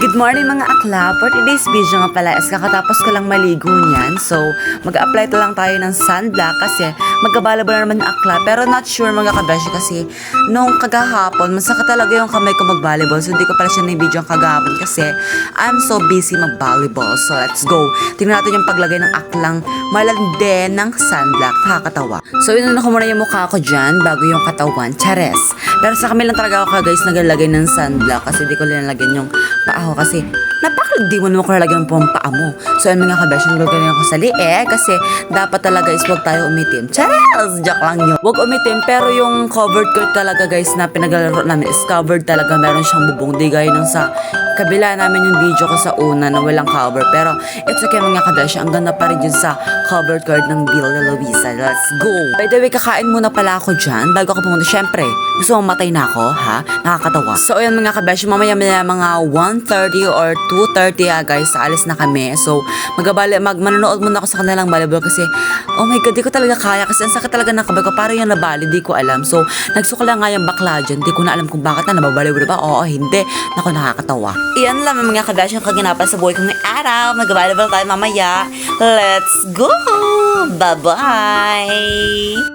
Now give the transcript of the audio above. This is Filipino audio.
Good morning mga akla. For today's video nga pala is kakatapos ko lang maligo niyan. So, mag-apply to lang tayo ng sunblock kasi magkabalabo na naman yung akla. Pero not sure mga kabeshi kasi nung kagahapon, masakit talaga yung kamay ko mag-volleyball. So, hindi ko pala siya na-video ang kagahapon kasi I'm so busy mag-volleyball. So, let's go. Tingnan natin yung paglagay ng aklang malandi ng sunblock. Nakakatawa. So, inuna ko muna yung mukha ko dyan bago yung katawan. Chares. Pero sa kami lang talaga ako guys nagalagay ng sunblock kasi di ko linalagyan yung paa ko kasi napakagdi mo naman ko nalagyan po ang paa mo. So ayun mga kabesh, nagagawin ako sa lieg kasi dapat talaga is huwag tayo umitim. Charles! Joke lang yun. Huwag umitim pero yung covered ko talaga guys na pinaglaro namin is covered talaga. Meron siyang bubong. Di gaya nung sa kabila namin yung video ko sa una na walang cover. Pero it's okay mga kabesh, ang ganda pa rin yun sa covered card ng Villa Luisa. Let's go! By the way, kakain muna pala ako dyan bago ako pumunta. Syempre, gusto mo matay na ako, ha? Nakakatawa. So ayun mga kabesh, mamaya mga 1:30 or 2:30 guys, alis na kami. So, manonood muna ako sa kanilang volleyball kasi, oh my god, di ko talaga kaya kasi ang sakit talaga ng kamay ko. Parang yung nabali, di ko alam. So, nagsuka lang nga yung bakla dyan. Di ko na alam kung bakit na nababalibol ba. Oo, hindi. Naku, nakakatawa. Iyan lang mga kabesh yung kaganapan sa buhay ko ngayong araw. Mag-volleyball tayo mamaya. Let's go! Bye-bye!